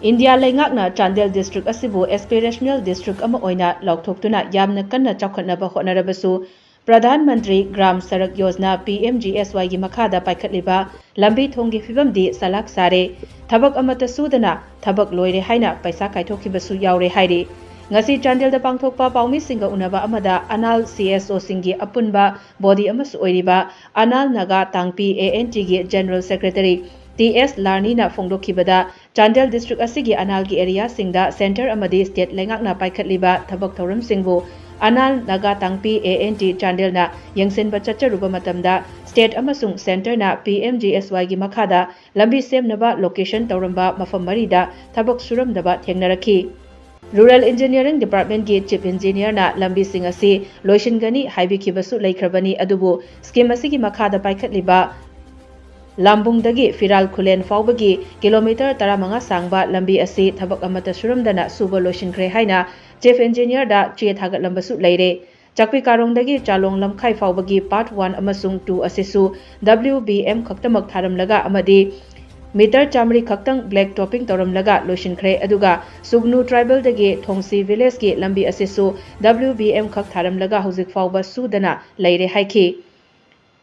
India leingakna Chandel district asibu aspirational district ama oina laukthokuna yamna kanna chawkhatnaba hotnarabasu Pradhan Mantri Gram Sarak Yojana PMGSY gi makhada paikhatliba lambi thonggi fibamdi salak sare thabak amata sudana thabak loire haina paisa kaithokhibasu yaure hairi ngasi Chandel da pangthokpa paumi singa unaba amada Anal CSO singi apunba body amasu oiriba Anal Naga Tangpi ANT gi General Secretary TS Larni na phongdokhibada Chandel district asigi Anal gi area singda center amadi state lengakna paikhatliba thabak thoram singbu Anal Naga Tangpi ANT Chandel na yangsenba chacharuba matamda state amasung center na PMGSY gi makhada lambi semnaba location tawramba mafam marida thabak suramdaba thengnarakhi Rural Engineering Department gi Chief Engineer na lambi sing asi loishingani haibikibasu laikhrabani adubu scheme asigi makhada paikhatliba Lambungdagi Firal Khulen faubagi kilometer 15 sangba lambi asi thabak amata suramdana suba loishinkhre haina Chief Engineer da che thagatlambasu leire Chakpi Karongdagi Chalong Lamkhai faubagi part 1 amasung 2 asisu WBM khaktamak tharamlaga amadi meter chamri khaktang black topping toramlaga loishinkhre aduga Sugnu Tribal dagi Thongsi Village ki lambi asisu WBM khak tharamlaga hojik fauba sudana leire haiki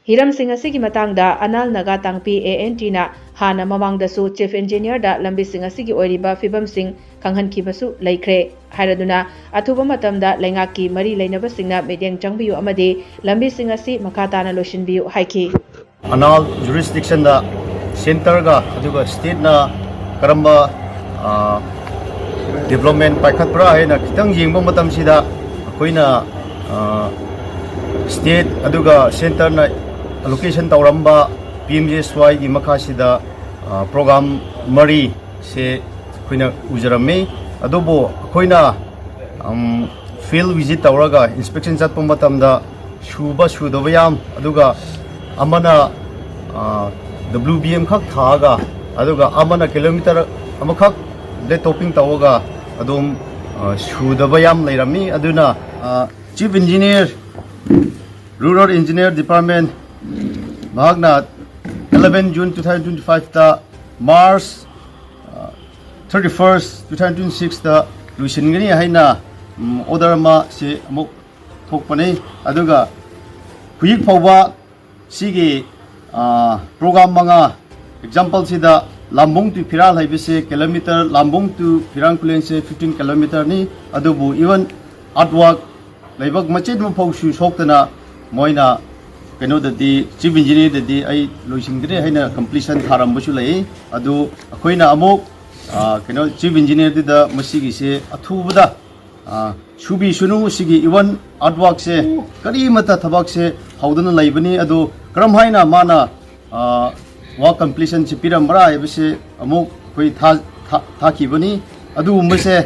Hiram Singh asigi matangda Anal Naga Tangpi ANT na hana mamangdasu Chief Engineer da lambi sing asigi oiriba fibam sing kanghankibasu laikre hairaduna athuba matamda lengaki mari leinaba singna mediang changbiyu amade lambi sing asi makatana loishinbiyu haiki Anal jurisdiction da center ga aduga state na karamba development paikhatpra haina kitang yengba matam sida koina state aduga center na allocation tawramba PMGSY gi makhasida program mari se koina ujarame adobo koina field visit tawraga inspection chatpa matamda shuba shudabayam aduga amana WBM khak thaga aduga amana kilometer amakhak le topping tawaga adum shudabayam leirami aduna Chief Engineer Rural Engineer Department Mahagna 11 June 2025 ta March 31st 2026 ta luisingani haina order ma se amuk thokpani aduga huyik phawba sigi program manga example sida Lambung to Piral haibise kilometer Lambung to Pirangkulen se 15 kilometer ni adubu even artwork laibak machet ma phawsu soktana moina keno dadi Chief Engineer dadi ai loisingre haina completion tharambusu lei adu akoina amuk keno Chief Engineer da masigi se athubada shubi sunu sigi even artwork se kari mata thabak se haudana laibani adu karam haina mana work completion se pirambra ebise amuk koi tha kibani adu umbase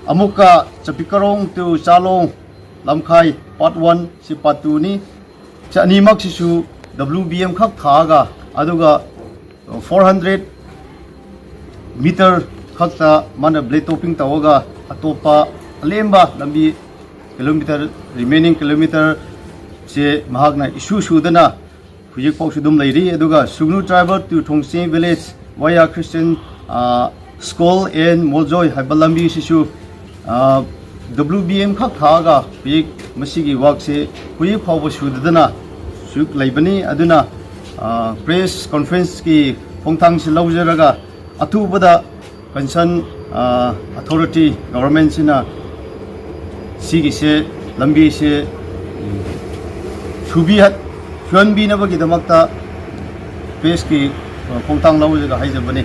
amuka chapikarong to Chalong Lamkhai part 1 si part 2 ni chani mak sisu WBM khak thaga aduga 400 meter khakta mana blade topping tawaga atopa lemba lambi kilometer remaining kilometer se mahagna issue sudana hujik pau sudum leiri aduga Sugnu Tribal to Thongsi Village via Christian School and Moljoi Haibalambi sisu WBM khak thaga hujik masigi work se hujik pau sudana suk leibani aduna press conference ki phongthang se laujaraga athubada concern authority government sina sigi se lambi se shubi hat hyonbi na bagi damakta press ki phongthang laujaraga haijabani